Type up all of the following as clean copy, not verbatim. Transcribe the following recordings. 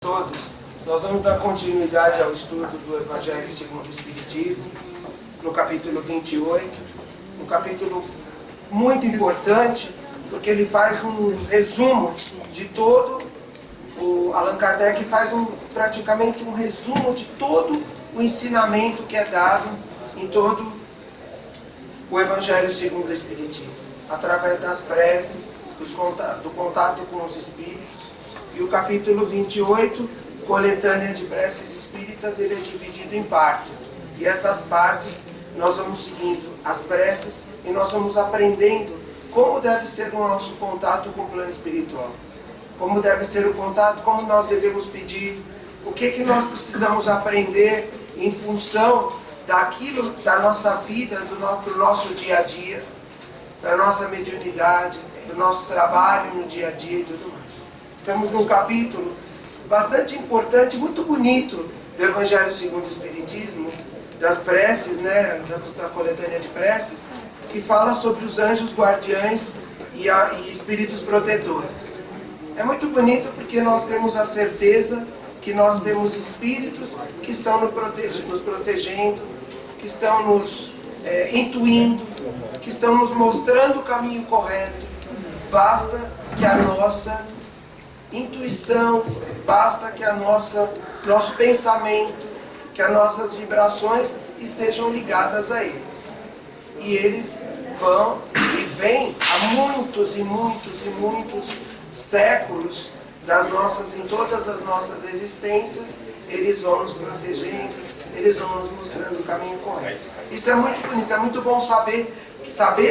Todos, nós vamos dar continuidade ao estudo do Evangelho segundo o Espiritismo, no capítulo 28, um capítulo muito importante, porque ele faz um resumo de todo, o Allan Kardec faz praticamente um resumo de todo o ensinamento que é dado em todo o Evangelho segundo o Espiritismo, através das preces, do contato com os Espíritos. E o capítulo 28, coletânea de preces espíritas, ele é dividido em partes. E essas partes, nós vamos seguindo as preces e nós vamos aprendendo como deve ser o nosso contato com o plano espiritual. Como deve ser o contato, como nós devemos pedir, o que nós precisamos aprender em função daquilo, da nossa vida, do nosso dia a dia, da nossa mediunidade, do nosso trabalho no dia a dia e tudo mais. Estamos num capítulo bastante importante, muito bonito do Evangelho segundo o Espiritismo, das preces, né, da coletânea de preces, que fala sobre os anjos guardiães e espíritos protetores. É muito bonito porque nós temos a certeza que nós temos espíritos que estão nos protegendo, que estão nos intuindo, que estão nos mostrando o caminho correto. Basta que a nossa intuição, basta que nosso pensamento, que as nossas vibrações estejam ligadas a eles. E eles vão e vêm há muitos e muitos e muitos séculos em todas as nossas existências, eles vão nos protegendo, eles vão nos mostrando o caminho correto. Isso é muito bonito, é muito bom saber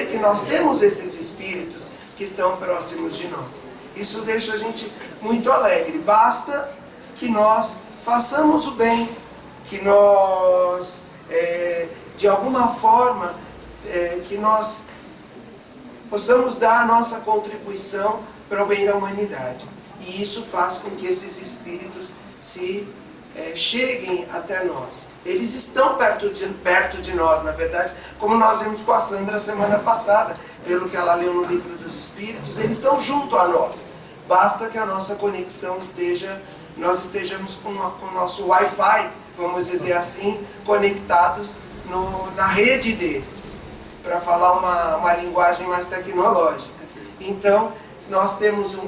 que nós temos esses espíritos que estão próximos de nós. Isso deixa a gente muito alegre. Basta que nós façamos o bem, que nós, de alguma forma, que nós possamos dar a nossa contribuição para o bem da humanidade. E isso faz com que esses espíritos cheguem até nós. Eles estão perto de nós, na verdade, como nós vimos com a Sandra semana passada, pelo que ela leu no Livro dos Espíritos, eles estão junto a nós. Basta que a nossa conexão nós estejamos com o nosso Wi-Fi, vamos dizer assim, conectados na rede deles, para falar uma linguagem mais tecnológica. Então,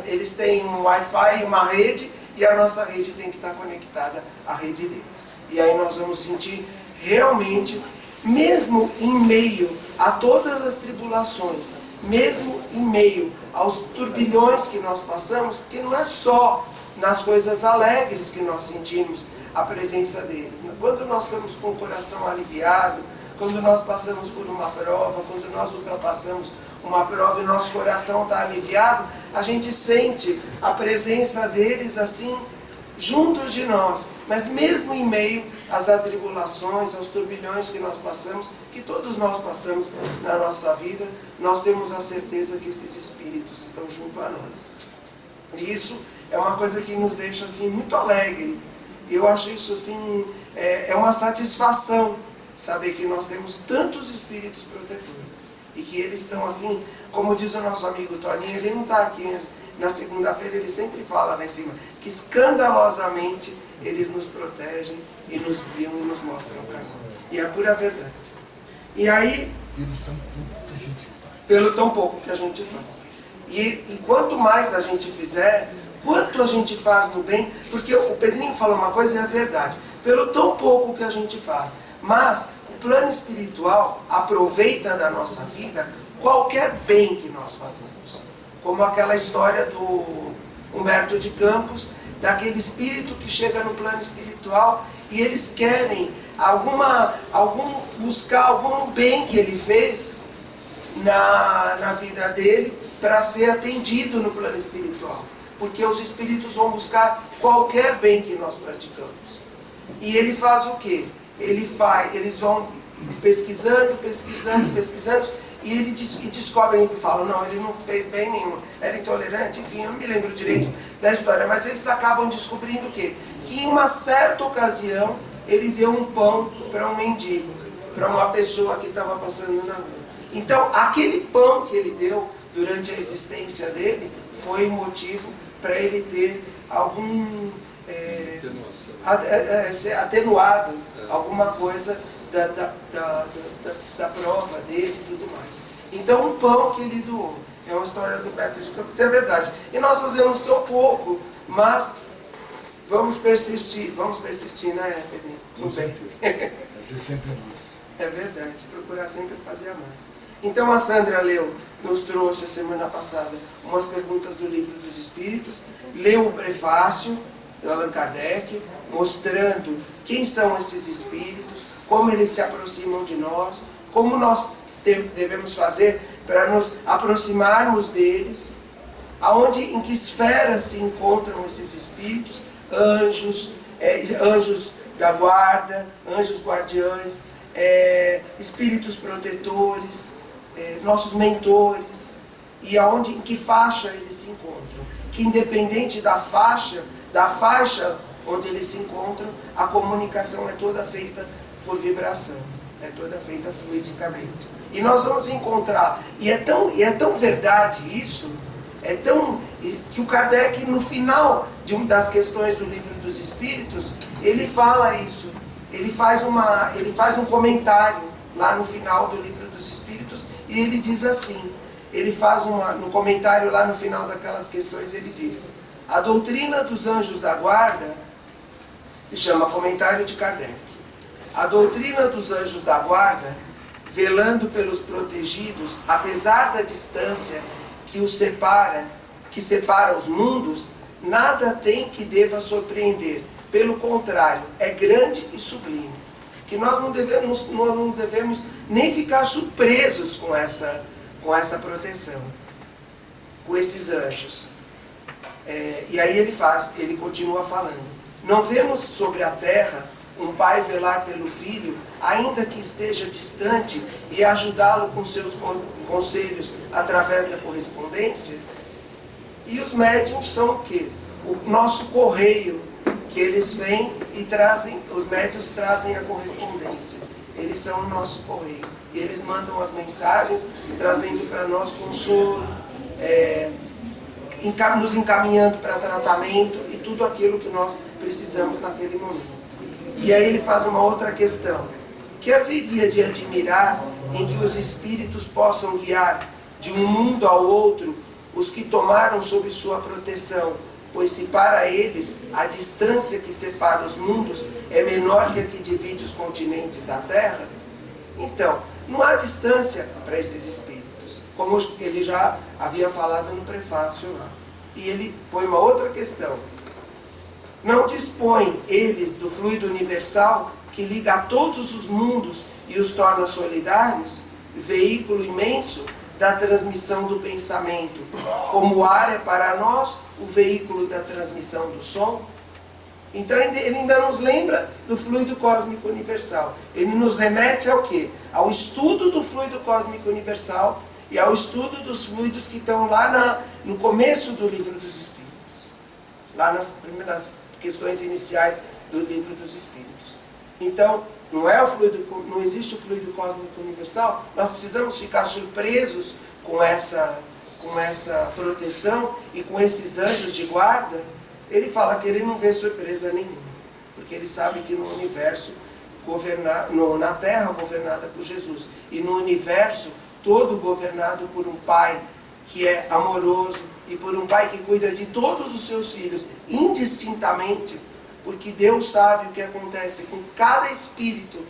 eles têm um Wi-Fi, uma rede, e a nossa rede tem que estar conectada à rede deles. E aí nós vamos sentir realmente, mesmo em meio a todas as tribulações, mesmo em meio aos turbilhões que nós passamos, porque não é só nas coisas alegres que nós sentimos a presença deles. Quando nós estamos com o coração aliviado, quando nós passamos por uma prova, quando nós ultrapassamos uma prova e nosso coração está aliviado, a gente sente a presença deles assim, juntos de nós. Mas mesmo em meio às atribulações, aos turbilhões que nós passamos, que todos nós passamos na nossa vida, nós temos a certeza que esses espíritos estão junto a nós. E isso é uma coisa que nos deixa assim muito alegre. Eu acho isso assim, é uma satisfação saber que nós temos tantos espíritos protetores. E que eles estão assim, como diz o nosso amigo Toninho, ele não está aqui na segunda-feira, ele sempre fala lá em cima, que escandalosamente eles nos protegem e nos guiam e nos mostram o caminho. E é a pura verdade. E aí, pelo tão pouco que a gente faz. E quanto mais a gente fizer, quanto a gente faz no bem, porque o Pedrinho falou uma coisa e é verdade, pelo tão pouco que a gente faz, mas o plano espiritual aproveita da nossa vida qualquer bem que nós fazemos. Como aquela história do Humberto de Campos, daquele espírito que chega no plano espiritual e eles querem buscar algum bem que ele fez na vida dele para ser atendido no plano espiritual. Porque os espíritos vão buscar qualquer bem que nós praticamos. E ele faz o quê? Eles vão pesquisando, e descobrem que falam, não, ele não fez bem nenhum, era intolerante, enfim, eu não me lembro direito da história, mas eles acabam descobrindo o quê? Que em uma certa ocasião ele deu um pão para um mendigo, para uma pessoa que estava passando na rua. Então, aquele pão que ele deu durante a existência dele foi motivo para ele ter algum ser atenuado alguma coisa da prova dele e tudo mais. Então, um pão que ele doou. É uma história do Humberto de Campos, isso é verdade. E nós fazemos tão pouco, mas vamos persistir, né, Pedrinho? Com certeza. Fazer sempre mais. É verdade, procurar sempre fazer a mais. Então a Sandra nos trouxe a semana passada umas perguntas do Livro dos Espíritos, leu o prefácio do Allan Kardec, mostrando quem são esses espíritos, como eles se aproximam de nós, como nós devemos fazer para nos aproximarmos deles, em que esferas se encontram esses espíritos, anjos, anjos da guarda, anjos guardiães, espíritos protetores, nossos mentores, e em que faixa eles se encontram. Que independente da faixa onde eles se encontram, a comunicação é toda feita por vibração, é toda feita fluidicamente. E nós vamos encontrar, e é tão verdade isso, que o Kardec, no final das questões do Livro dos Espíritos, ele fala isso, ele faz um comentário lá no final do Livro dos Espíritos, e ele diz assim, no comentário lá no final daquelas questões, ele diz: a doutrina dos anjos da guarda se chama Comentário de Kardec. A doutrina dos anjos da guarda, velando pelos protegidos, apesar da distância que separa os mundos, nada tem que deva surpreender. Pelo contrário, é grande e sublime. Que nós não devemos nem ficar surpresos com essa proteção, com esses anjos. E aí ele continua falando: não vemos sobre a terra um pai velar pelo filho, ainda que esteja distante, e ajudá-lo com seus conselhos através da correspondência? E os médiuns são o quê? O nosso correio, que eles vêm e trazem, os médiuns trazem a correspondência. Eles são o nosso correio. E eles mandam as mensagens, trazendo para nós consolo, nos encaminhando para tratamento e tudo aquilo que nós precisamos naquele momento. E aí ele faz uma outra questão: que haveria de admirar em que os espíritos possam guiar de um mundo ao outro os que tomaram sob sua proteção, pois se para eles a distância que separa os mundos é menor que a que divide os continentes da Terra? Então, não há distância para esses espíritos, como ele já havia falado no prefácio lá. E ele põe uma outra questão: não dispõem eles do fluido universal que liga a todos os mundos e os torna solidários, veículo imenso da transmissão do pensamento, como o ar é para nós o veículo da transmissão do som? Então ele ainda nos lembra do fluido cósmico universal. Ele nos remete ao quê? Ao estudo do fluido cósmico universal e ao estudo dos fluidos que estão lá no começo do Livro dos Espíritos, lá nas primeiras questões iniciais do Livro dos Espíritos. Então, não existe o fluido cósmico universal. Nós precisamos ficar surpresos com essa proteção e com esses anjos de guarda. Ele fala que ele não vê surpresa nenhuma, porque ele sabe que no universo, na Terra governada por Jesus, e no universo todo governado por um Pai que é amoroso, e por um Pai que cuida de todos os seus filhos indistintamente, porque Deus sabe o que acontece com cada espírito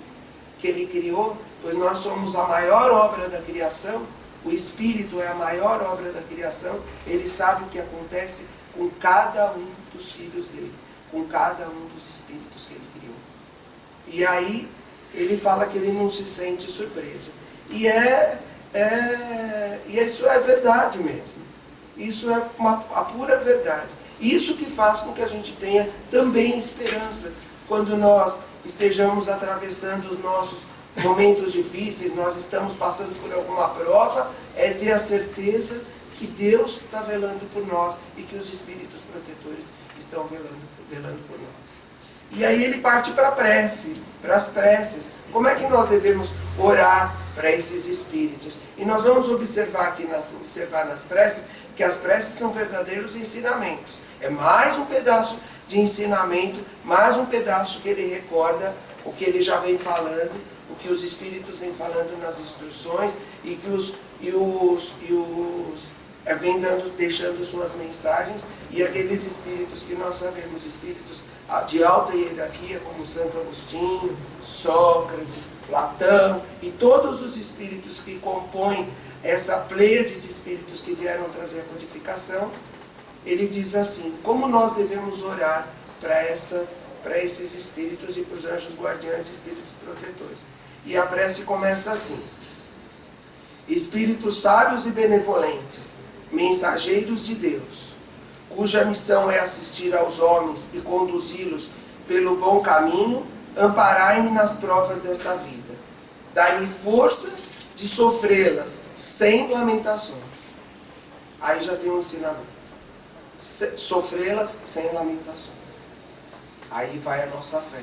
que Ele criou, pois nós somos a maior obra da criação, o Espírito é a maior obra da criação. Ele sabe o que acontece com cada um dos filhos dele, com cada um dos espíritos que Ele criou. E aí ele fala que ele não se sente surpreso. E isso é verdade mesmo. Isso é a pura verdade. Isso que faz com que a gente tenha também esperança. Quando nós estejamos atravessando os nossos momentos difíceis, nós estamos passando por alguma prova, é ter a certeza que Deus está velando por nós e que os espíritos protetores estão velando por nós. E aí ele parte para a prece, para as preces. Como é que nós devemos orar para esses espíritos? E nós vamos observar aqui nas preces, que as preces são verdadeiros ensinamentos. É mais um pedaço de ensinamento, mais um pedaço que ele recorda o que ele já vem falando, o que os Espíritos vêm falando nas instruções e que vem deixando suas mensagens, e aqueles Espíritos que nós sabemos, Espíritos de alta hierarquia, como Santo Agostinho, Sócrates, Platão, e todos os Espíritos que compõem essa pleiade de Espíritos que vieram trazer a codificação, ele diz assim: como nós devemos orar para esses Espíritos e para os anjos guardiães e Espíritos protetores. E a prece começa assim: Espíritos sábios e benevolentes, mensageiros de Deus, cuja missão é assistir aos homens e conduzi-los pelo bom caminho, amparai-me nas provas desta vida. Dai-me força de sofrê-las sem lamentações. Aí já tem um ensinamento. Sofrê-las sem lamentações. Aí vai a nossa fé.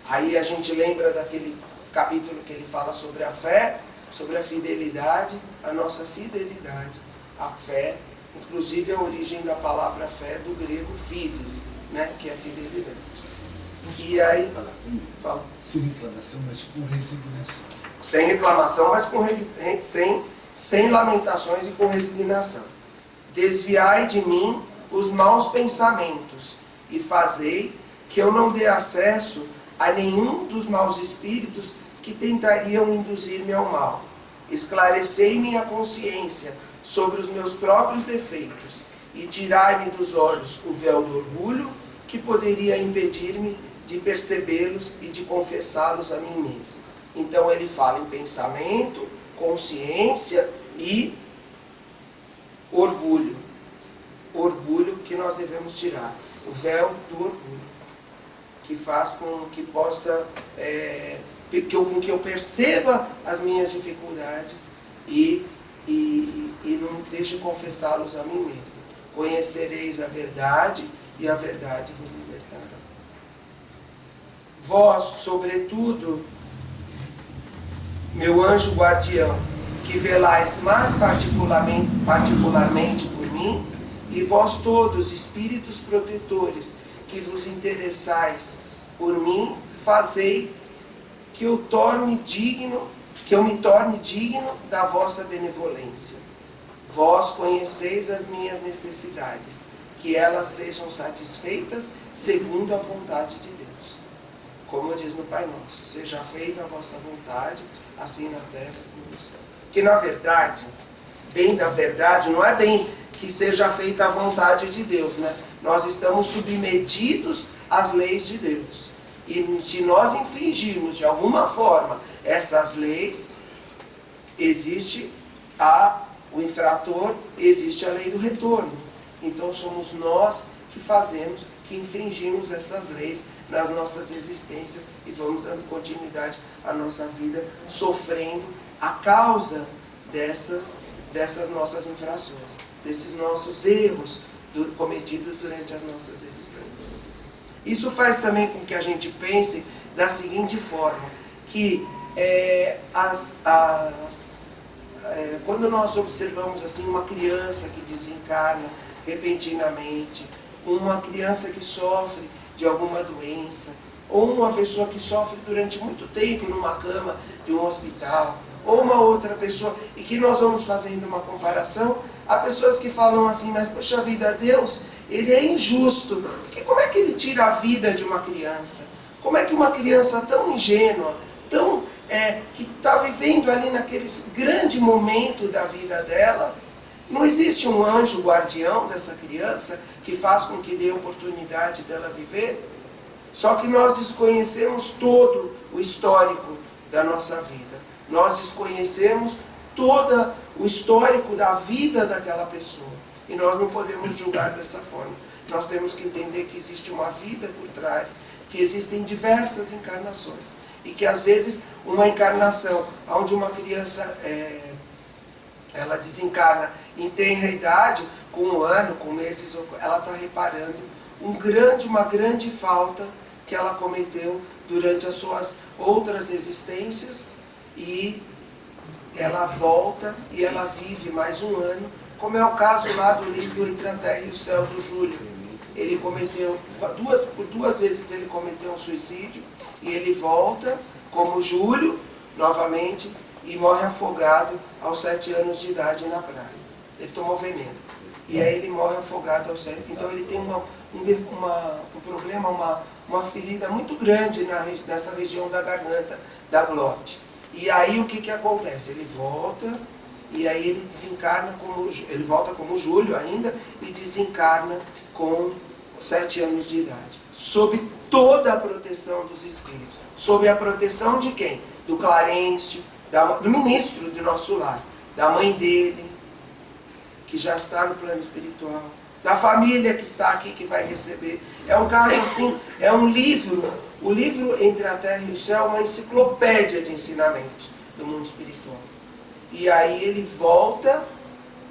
Aí a gente lembra daquele capítulo que ele fala sobre a fé, sobre a fidelidade, a nossa fidelidade. A fé, inclusive a origem da palavra fé do grego fides, né, que é fidelidade. E aí, fala. Sem reclamação, mas com resignação. Sem reclamação, mas sem lamentações e com resignação. Desviai de mim os maus pensamentos e fazei que eu não dê acesso a nenhum dos maus espíritos que tentariam induzir-me ao mal. Esclarecei-me a consciência sobre os meus próprios defeitos e tirai-me dos olhos o véu do orgulho que poderia impedir-me de percebê-los e de confessá-los a mim mesmo. Então ele fala em pensamento, consciência e orgulho. Orgulho que nós devemos tirar. O véu do orgulho. Que faz com que possa, com que eu perceba as minhas dificuldades e não deixe confessá-los a mim mesmo. Conhecereis a verdade e a verdade vos libertará. Vós, sobretudo, meu anjo guardião, que velais mais particularmente por mim, e vós todos, espíritos protetores, que vos interessais por mim, fazei que eu me torne digno da vossa benevolência. Vós conheceis as minhas necessidades, que elas sejam satisfeitas segundo a vontade de Deus. Como diz no Pai Nosso: seja feita a vossa vontade, assim na terra como no céu. Que na verdade, bem da verdade, não é bem que seja feita a vontade de Deus, né? Nós estamos submetidos às leis de Deus. E se nós infringirmos de alguma forma essas leis, existe o infrator, existe a lei do retorno. Então somos nós que fazemos, que infringimos essas leis nas nossas existências e vamos dando continuidade à nossa vida, sofrendo a causa dessas nossas infrações, desses nossos erros cometidos durante as nossas existências. Isso faz também com que a gente pense da seguinte forma, que quando nós observamos assim uma criança que desencarna repentinamente, uma criança que sofre de alguma doença, ou uma pessoa que sofre durante muito tempo numa cama de um hospital, ou uma outra pessoa, e que nós vamos fazendo uma comparação, há pessoas que falam assim: mas poxa vida, Deus, ele é injusto, porque como é que ele tira a vida de uma criança? Como é que uma criança tão ingênua, que está vivendo ali naquele grande momento da vida dela, não existe um anjo guardião dessa criança que faz com que dê oportunidade dela viver? Só que nós desconhecemos todo o histórico da nossa vida. Nós desconhecemos todo o histórico da vida daquela pessoa. E nós não podemos julgar dessa forma. Nós temos que entender que existe uma vida por trás, que existem diversas encarnações. E que às vezes uma encarnação onde uma criança ela desencarna em tenra idade, com um ano, com meses, ela está reparando uma grande falta que ela cometeu durante as suas outras existências, e ela volta e ela vive mais um ano, como é o caso lá do livro Entre a Terra e o Céu, do Júlio. ele cometeu, por duas vezes ele cometeu um suicídio, e ele volta como Júlio, novamente, e morre afogado aos 7 anos de idade na praia. Ele tomou veneno. E aí ele morre afogado aos 7. Então ele tem um problema, uma ferida muito grande nessa região da garganta, da glote. E aí o que acontece? Ele volta, e aí ele desencarna ele volta como Júlio ainda, e desencarna com 7 anos de idade. Sob toda a proteção dos espíritos. Sob a proteção de quem? Do Clarencio, do ministro de nosso lar, da mãe dele, que já está no plano espiritual, da família que está aqui, que vai receber. É um caso assim, é um livro, o livro Entre a Terra e o Céu é uma enciclopédia de ensinamentos do mundo espiritual. E aí ele volta,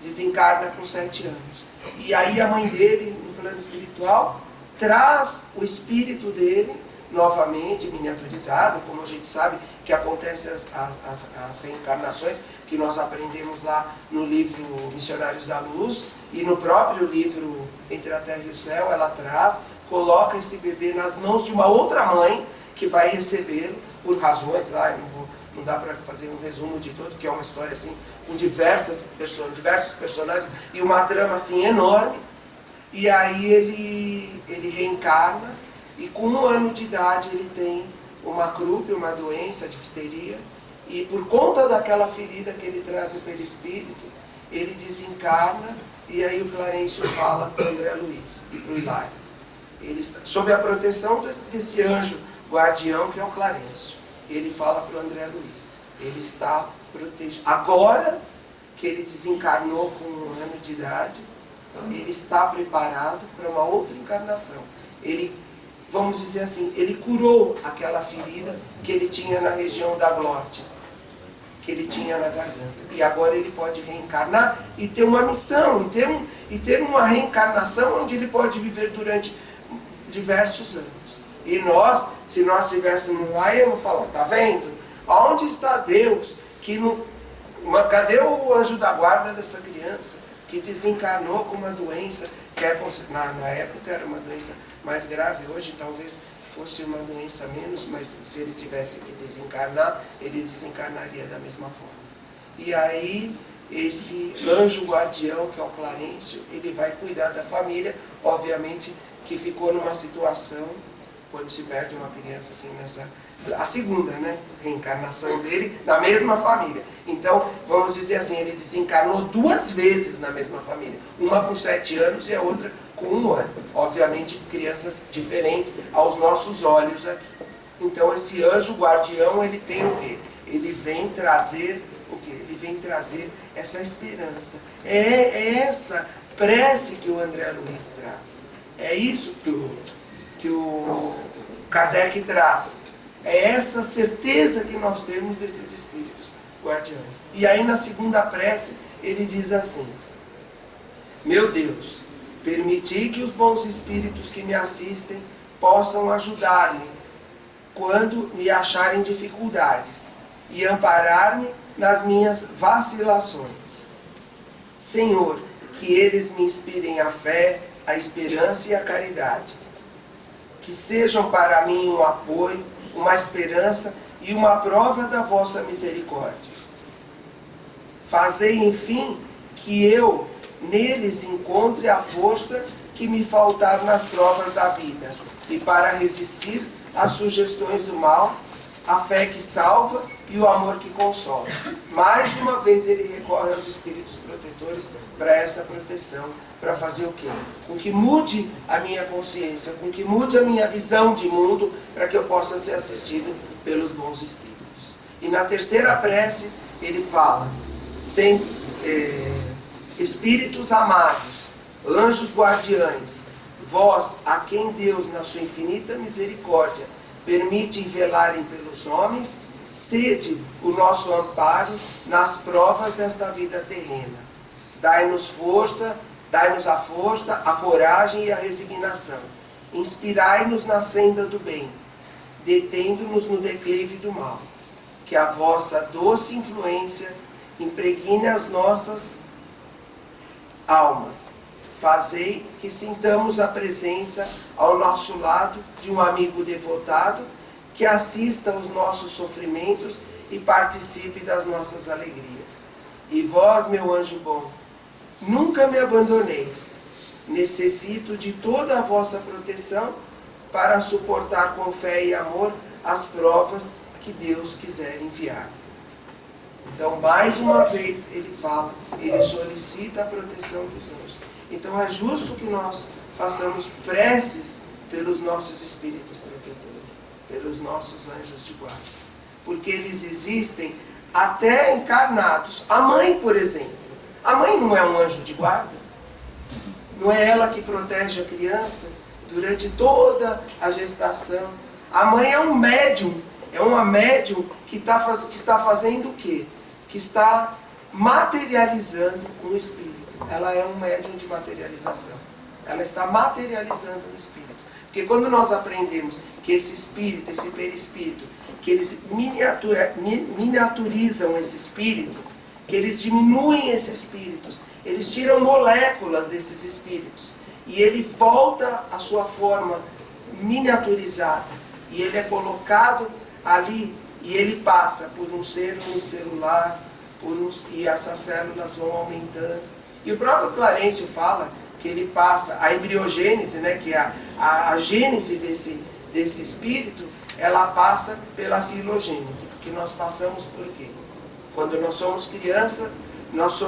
desencarna com 7 anos. E aí a mãe dele, no plano espiritual, traz o espírito dele, novamente miniaturizado, como a gente sabe que acontece as reencarnações, que nós aprendemos lá no livro Missionários da Luz, e no próprio livro Entre a Terra e o Céu, ela traz, coloca esse bebê nas mãos de uma outra mãe, que vai recebê-lo, por razões lá, não dá para fazer um resumo de tudo, que é uma história assim, com diversos personagens, e uma trama assim enorme. E aí ele reencarna, e com 1 ano de idade ele tem uma croup, uma doença, difteria, e por conta daquela ferida que ele traz no perispírito, ele desencarna, e aí o Clarencio fala para o André Luiz e para o Hilário. Ele está sob a proteção desse anjo guardião que é o Clarencio. Ele fala para o André Luiz, ele está protegido. Agora que ele desencarnou com 1 ano de idade, ele está preparado para uma outra encarnação. Ele, vamos dizer assim, ele curou aquela ferida que ele tinha na região da glote, que ele tinha na garganta. E agora ele pode reencarnar e ter uma missão, e ter uma reencarnação onde ele pode viver durante diversos anos. E nós, se nós estivéssemos lá, íamos falar, tá vendo? Onde está Deus? Cadê o anjo da guarda dessa criança que desencarnou com uma doença que na época era uma doença mais grave, hoje talvez fosse uma doença menos, mas se ele tivesse que desencarnar, ele desencarnaria da mesma forma. E aí, esse anjo guardião, que é o Clarencio, ele vai cuidar da família, obviamente que ficou numa situação, quando se perde uma criança assim, a segunda, né, reencarnação dele, na mesma família. Então, vamos dizer assim, ele desencarnou 2 vezes na mesma família. Uma com 7 anos e a outra com 1 ano. Obviamente, crianças diferentes aos nossos olhos aqui. Então, esse anjo guardião, ele tem o quê? Ele vem trazer o quê? Ele vem trazer essa esperança. É essa prece que o André Luiz traz. É isso que o Kardec traz. É essa certeza que nós temos desses espíritos guardiães. E aí na segunda prece, ele diz assim: meu Deus, permiti que os bons espíritos que me assistem possam ajudar-me quando me acharem dificuldades e amparar-me nas minhas vacilações. Senhor, que eles me inspirem a fé, a esperança e a caridade. Que sejam para mim um apoio, uma esperança e uma prova da vossa misericórdia. Fazei, enfim, que eu neles encontre a força que me faltar nas provas da vida, e para resistir às sugestões do mal, a fé que salva e o amor que consola. Mais uma vez ele recorre aos espíritos protetores para essa proteção, para fazer o quê? Com que mude a minha consciência, com que mude a minha visão de mundo, para que eu possa ser assistido pelos bons espíritos. E na terceira prece ele fala: espíritos amados, anjos guardiães, vós a quem Deus na sua infinita misericórdia permite velarem pelos homens, sede o nosso amparo nas provas desta vida terrena. Dai-nos força, dai-nos a força, a coragem e a resignação. Inspirai-nos na senda do bem, detendo-nos no declive do mal. Que a vossa doce influência impregne as nossas almas. fazei que sintamos a presença ao nosso lado de um amigo devotado que assista aos nossos sofrimentos e participe das nossas alegrias. E vós, meu anjo bom, nunca me abandoneis. Necessito de toda a vossa proteção para suportar com fé e amor as provas que Deus quiser enviar. Então, mais uma vez, ele fala, ele solicita a proteção dos anjos. Então, é justo que nós façamos preces pelos nossos espíritos protetores, pelos nossos anjos de guarda. Porque eles existem até encarnados. A mãe, por exemplo, a mãe não é um anjo de guarda? Não é ela que protege a criança durante toda a gestação? A mãe é um médium, é uma médium que está fazendo o quê? Que está materializando um espírito. Ela é um médium de materialização. Ela está materializando um espírito. Porque quando nós aprendemos que esse espírito, esse perispírito, que eles miniaturizam esse espírito, que eles diminuem esses espíritos, eles tiram moléculas desses espíritos, e ele volta à sua forma miniaturizada, e ele é colocado ali, e ele passa por um ser unicelular, e essas células vão aumentando. E o próprio Clarencio fala que ele passa, a embriogênese, né, que é a gênese desse espírito, ela passa pela filogênese, porque nós passamos por quê? Quando nós somos criança, nós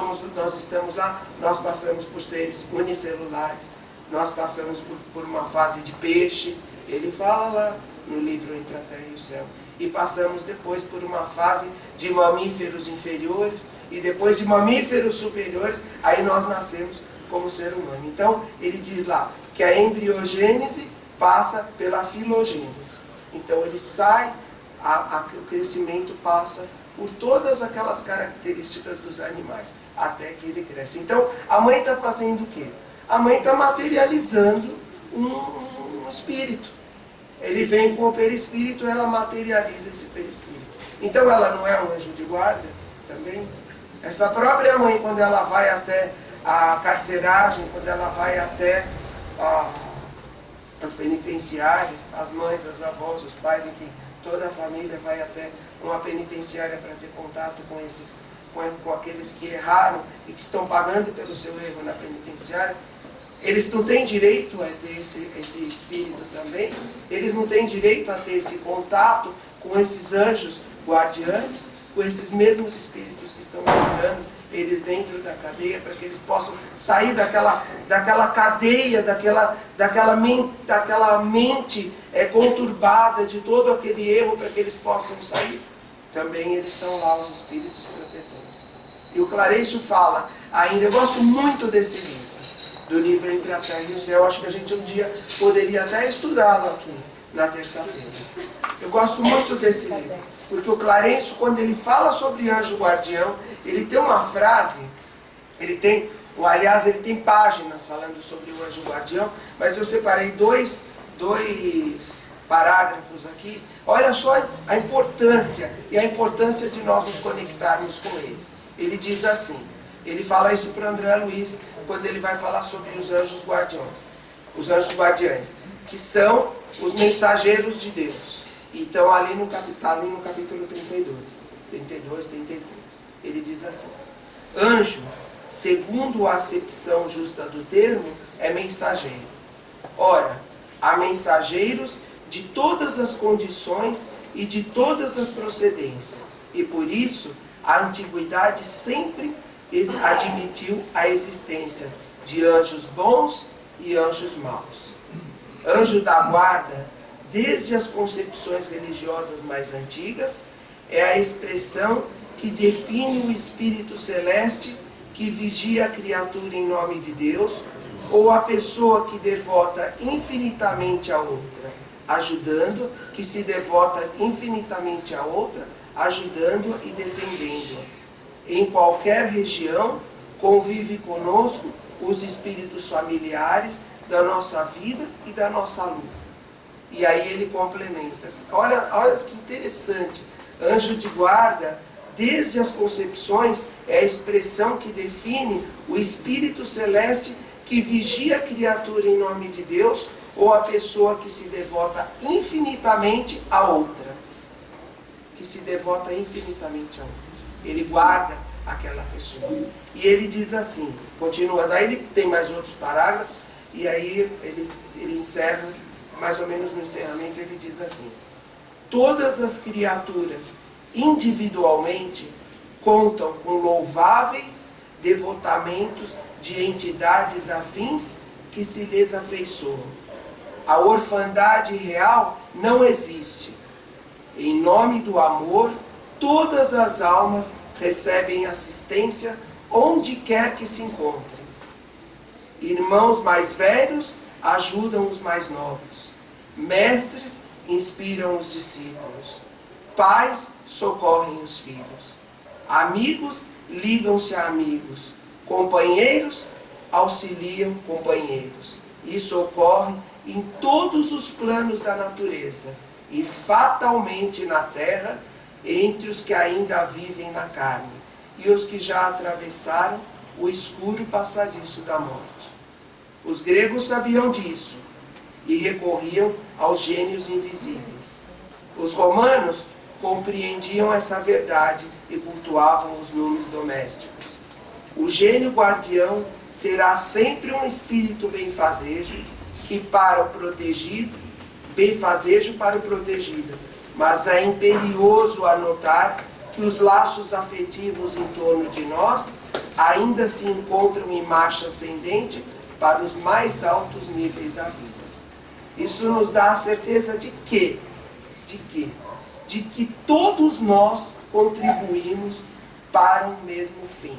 estamos lá, nós passamos por seres unicelulares, nós passamos por uma fase de peixe, ele fala lá no livro Entre a Terra e o Céu, e passamos depois por uma fase de mamíferos inferiores, e depois de mamíferos superiores, aí nós nascemos como ser humano. Então, ele diz lá que a embriogênese passa pela filogênese. Então, ele sai, o crescimento passa por todas aquelas características dos animais, até que ele cresce. Então, a mãe está fazendo o quê? A mãe está materializando um espírito. Ele vem com o perispírito, ela materializa esse perispírito. Então, ela não é um anjo de guarda também? Essa própria mãe, quando ela vai até a carceragem, quando ela vai até as penitenciárias, as mães, as avós, os pais, enfim, toda a família vai até uma penitenciária para ter contato com aqueles que erraram e que estão pagando pelo seu erro na penitenciária. Eles não têm direito a ter esse espírito também? Eles não têm direito a ter esse contato com esses anjos guardiães, com esses mesmos espíritos que estão esperando eles dentro da cadeia, para que eles possam sair daquela cadeia, daquela mente conturbada de todo aquele erro, para que eles possam sair? Também eles estão lá, os espíritos protetores. E o Clarencio fala ainda, eu gosto muito desse livro, do livro Entre a Terra e o Céu. Acho que a gente um dia poderia até estudá-lo aqui na terça-feira. Eu gosto muito desse livro, porque o Clarencio, quando ele fala sobre anjo guardião, ele tem uma frase, ele tem páginas falando sobre o anjo guardião, mas eu separei dois parágrafos aqui. Olha só a importância, e a importância de nós nos conectarmos com eles. Ele diz assim, ele fala isso para André Luiz, quando ele vai falar sobre os anjos guardiães, que são os mensageiros de Deus. Então, ali no capítulo 32, 33, ele diz assim: anjo, segundo a acepção justa do termo, é mensageiro. Ora, há mensageiros de todas as condições e de todas as procedências, e por isso a antiguidade sempre admitiu a existência de anjos bons e anjos maus. Anjo da guarda, desde as concepções religiosas mais antigas, é a expressão que define o espírito celeste que vigia a criatura em nome de Deus, ou a pessoa que devota infinitamente a outra, ajudando, que se devota infinitamente a outra, ajudando e defendendo. Em qualquer região, convive conosco os espíritos familiares da nossa vida e da nossa luta. E aí ele complementa. Olha que interessante. Anjo de guarda, desde as concepções, é a expressão que define o espírito celeste que vigia a criatura em nome de Deus, ou a pessoa que se devota infinitamente a outra? Que se devota infinitamente a outra. Ele guarda aquela pessoa. E ele diz assim, continua, daí ele tem mais outros parágrafos, e aí ele encerra, mais ou menos no encerramento, ele diz assim: todas as criaturas individualmente contam com louváveis devotamentos de entidades afins que se lhes afeiçoam. A orfandade real não existe. Em nome do amor, todas as almas recebem assistência onde quer que se encontrem. Irmãos mais velhos ajudam os mais novos. Mestres inspiram os discípulos. Pais socorrem os filhos. Amigos ligam-se a amigos. Companheiros auxiliam companheiros. Isso ocorre em todos os planos da natureza e fatalmente na terra, entre os que ainda vivem na carne e os que já atravessaram o escuro passadiço da morte. Os gregos sabiam disso e recorriam aos gênios invisíveis. Os romanos compreendiam essa verdade e cultuavam os numes domésticos. O gênio guardião será sempre um espírito benfazejo que para o protegido, benfazejo para o protegido, mas é imperioso anotar que os laços afetivos em torno de nós ainda se encontram em marcha ascendente para os mais altos níveis da vida. Isso nos dá a certeza de que todos nós contribuímos para o mesmo fim,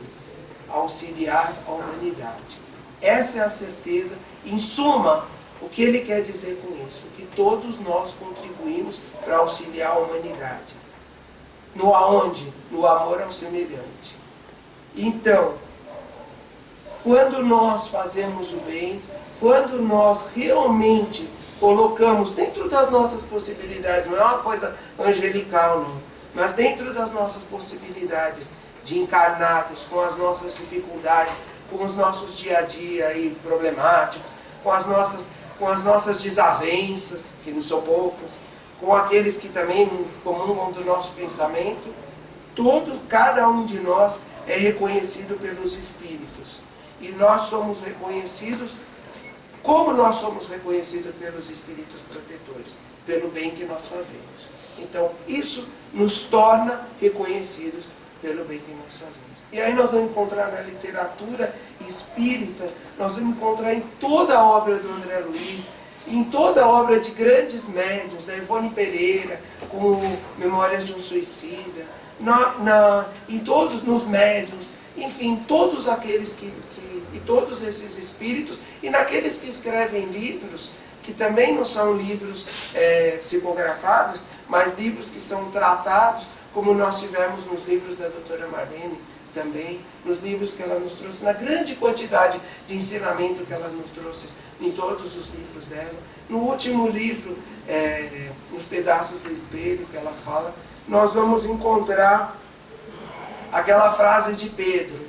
auxiliar a humanidade. Essa é a certeza, em suma, o que ele quer dizer com isso? Que todos nós contribuímos para auxiliar a humanidade. No aonde? No amor ao semelhante. Então, quando nós fazemos o bem, quando nós realmente colocamos dentro das nossas possibilidades, não é uma coisa angelical não, mas dentro das nossas possibilidades de encarnados, com as nossas dificuldades, com os nossos dia a dia aí problemáticos, com as nossas desavenças, que não são poucas, com aqueles que também comungam do nosso pensamento, cada um de nós é reconhecido pelos Espíritos. E nós somos reconhecidos, como nós somos reconhecidos pelos Espíritos protetores? Pelo bem que nós fazemos. Então, isso nos torna reconhecidos pelo bem que nós fazemos. E aí nós vamos encontrar na literatura espírita, nós vamos encontrar em toda a obra do André Luiz, em toda a obra de grandes médiuns, da Ivone Pereira, com Memórias de um Suicida, em todos nos médiuns, enfim, todos aqueles e todos esses espíritos, e naqueles que escrevem livros, que também não são livros psicografados, mas livros que são tratados, como nós tivemos nos livros da doutora Marlene, também, nos livros que ela nos trouxe, na grande quantidade de ensinamento que ela nos trouxe em todos os livros dela. No último livro, Nos Pedaços do Espelho, que ela fala, nós vamos encontrar aquela frase de Pedro.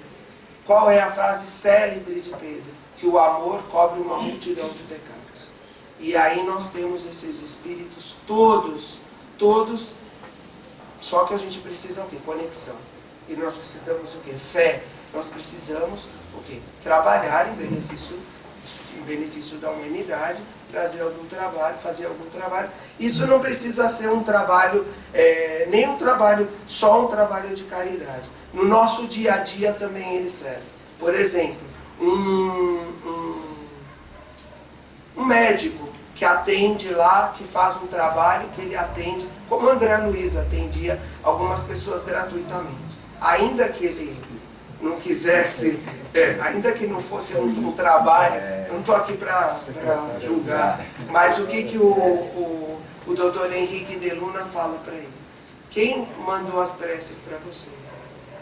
Qual é a frase célebre de Pedro? Que o amor cobre uma multidão de pecados. E aí nós temos esses espíritos todos, só que a gente precisa o quê? Conexão. E nós precisamos o quê? Fé. Nós precisamos o quê? Trabalhar em benefício da humanidade, trazer algum trabalho, fazer algum trabalho. Isso não precisa ser um trabalho, nem um trabalho, só um trabalho de caridade. No nosso dia a dia também ele serve. Por exemplo, um médico que atende lá, que faz um trabalho, que ele atende, como André Luiz atendia algumas pessoas gratuitamente. Ainda que ele não quisesse, ainda que não fosse um trabalho, eu não estou aqui para julgar, mas o que o doutor Henrique de Luna fala para ele? Quem mandou as preces para você?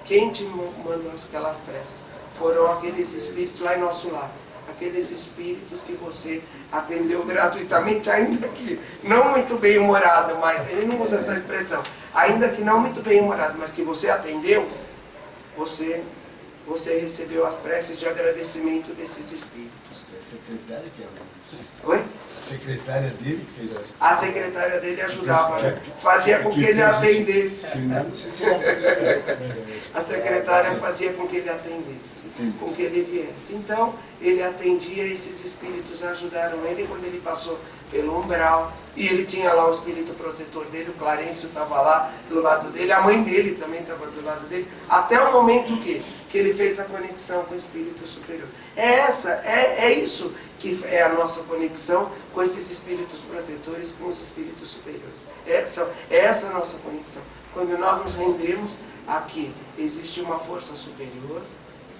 Quem te mandou aquelas preces? Foram aqueles espíritos lá em nosso lar. Aqueles espíritos que você atendeu gratuitamente, ainda que não muito bem-humorado, mas ele não usa essa expressão, ainda que não muito bem-humorado, mas que você atendeu, você você recebeu as preces de agradecimento desses espíritos. É a secretária que é isso. Oi? A secretária dele que fez isso. A secretária dele ajudava, né? Fazia com que ele atendesse. A secretária fazia com que ele atendesse, com que ele viesse. Então, ele atendia, esses espíritos ajudaram ele quando ele passou pelo umbral. E ele tinha lá o espírito protetor dele, o Clarencio estava lá do lado dele, a mãe dele também estava do lado dele, até o momento que ele fez a conexão com o espírito superior. É isso que é a nossa conexão com esses espíritos protetores, com os espíritos superiores. É essa a nossa conexão. Quando nós nos rendemos aqui, existe uma força superior,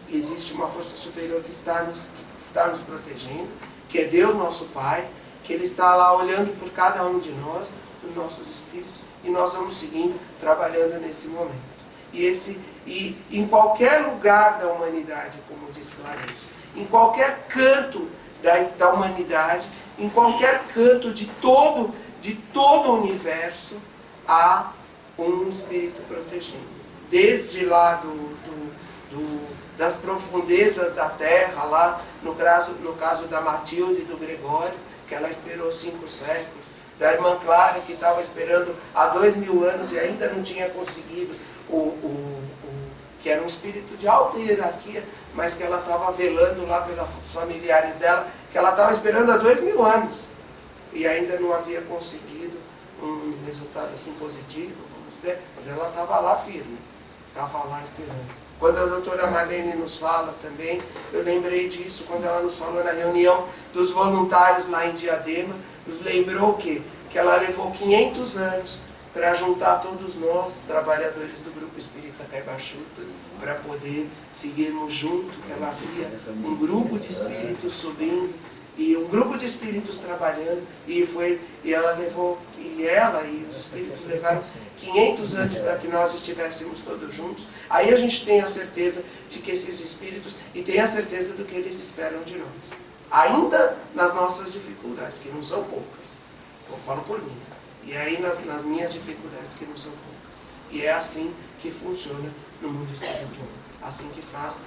que está nos protegendo, que é Deus nosso Pai, que Ele está lá olhando por cada um de nós, os nossos espíritos, e nós vamos seguindo, trabalhando nesse momento. E em qualquer lugar da humanidade, como diz Clarencio, em qualquer canto da humanidade, em qualquer canto de todo o universo, há um espírito protegendo. Desde lá das profundezas da terra, lá no caso da Matilde e do Gregório, que ela esperou 5 séculos, da irmã Clara, que estava esperando há 2000 anos e ainda não tinha conseguido que era um espírito de alta hierarquia, mas que ela estava velando lá pelos familiares dela, que ela estava esperando há 2000 anos e ainda não havia conseguido um resultado assim positivo, vamos dizer, mas ela estava lá firme, estava lá esperando. Quando a doutora Marlene nos fala também, eu lembrei disso, quando ela nos falou na reunião dos voluntários lá em Diadema, nos lembrou que ela levou 500 anos para juntar todos nós, trabalhadores do Grupo Espírita Caibachuta, para poder seguirmos junto, que ela via um grupo de espíritos subindo, e um grupo de espíritos trabalhando, e ela e os espíritos levaram 500 anos para que nós estivéssemos todos juntos. Aí a gente tem a certeza de que esses espíritos, e tem a certeza do que eles esperam de nós, ainda nas nossas dificuldades, que não são poucas, eu falo por mim, e aí nas minhas dificuldades, que não são poucas, e é assim que funciona no mundo espiritual, assim que faz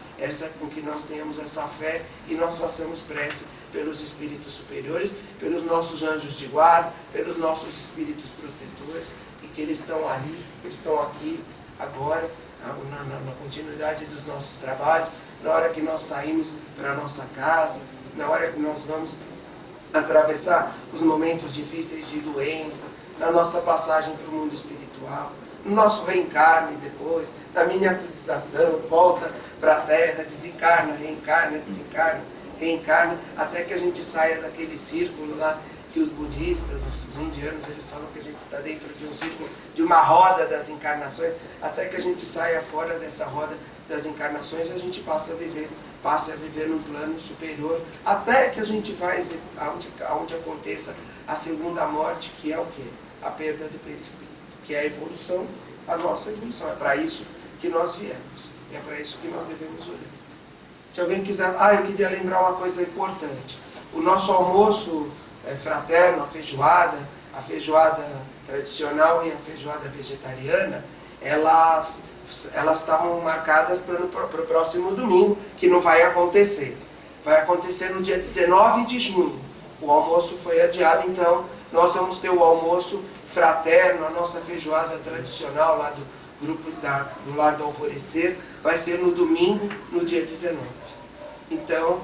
com que nós tenhamos essa fé e nós façamos prece pelos espíritos superiores, pelos nossos anjos de guarda, pelos nossos espíritos protetores, e que eles estão ali, eles estão aqui, agora, na continuidade dos nossos trabalhos, na hora que nós saímos para a nossa casa, na hora que nós vamos atravessar os momentos difíceis de doença, na nossa passagem para o mundo espiritual, no nosso reencarne depois, na miniaturização, volta para a Terra, desencarna, reencarna, desencarna, reencarna, até que a gente saia daquele círculo lá, que os budistas, os indianos, eles falam que a gente está dentro de um círculo, de uma roda das encarnações, até que a gente saia fora dessa roda das encarnações e a gente passe a viver num plano superior, até que a gente vai aonde aconteça a segunda morte, que é o quê? A perda do perispírito, que é a evolução, a nossa evolução. É para isso que nós viemos, é para isso que nós devemos olhar. Se alguém quiser... eu queria lembrar uma coisa importante. O nosso almoço fraterno, a feijoada tradicional e a feijoada vegetariana, elas estavam marcadas para o próximo domingo, que não vai acontecer. Vai acontecer no dia 19 de junho. O almoço foi adiado, então nós vamos ter o almoço fraterno, a nossa feijoada tradicional lá do grupo do Lar do Alvorecer, vai ser no domingo, no dia 19. Então,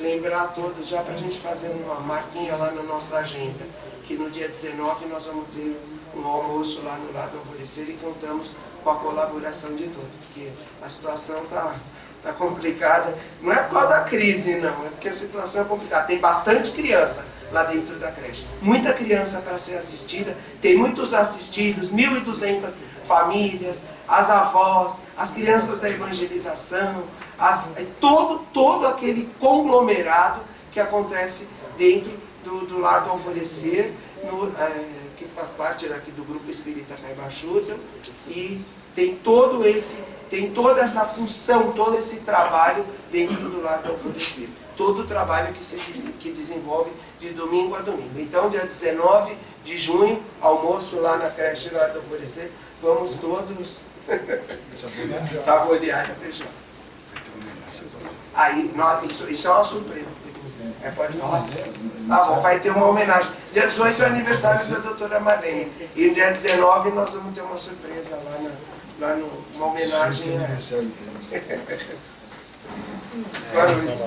lembrar a todos, já para a gente fazer uma marquinha lá na nossa agenda, que no dia 19 nós vamos ter um almoço lá no Lar do Alvorecer e contamos com a colaboração de todos, porque a situação está complicada, não é por causa da crise não, é porque a situação é complicada, tem bastante criança lá dentro da creche, muita criança para ser assistida, tem muitos assistidos, 1.200 famílias, as avós, as crianças da evangelização, todo aquele conglomerado que acontece dentro do Lar do Alvorecer, que faz parte daqui do Grupo Espírita Caibachuta, e tem toda essa função, todo esse trabalho dentro do Lar do Alvorecer. Todo o trabalho que desenvolve de domingo a domingo. Então, dia 19 de junho, almoço lá na creche Lar do Alvorecer, vamos todos saborear a feijoada. Aí, isso é uma surpresa. Pode falar? Ah, bom, vai ter uma homenagem. Dia 18 é o aniversário da doutora Marlene. E no dia 19 nós vamos ter uma surpresa uma homenagem a... Boa noite.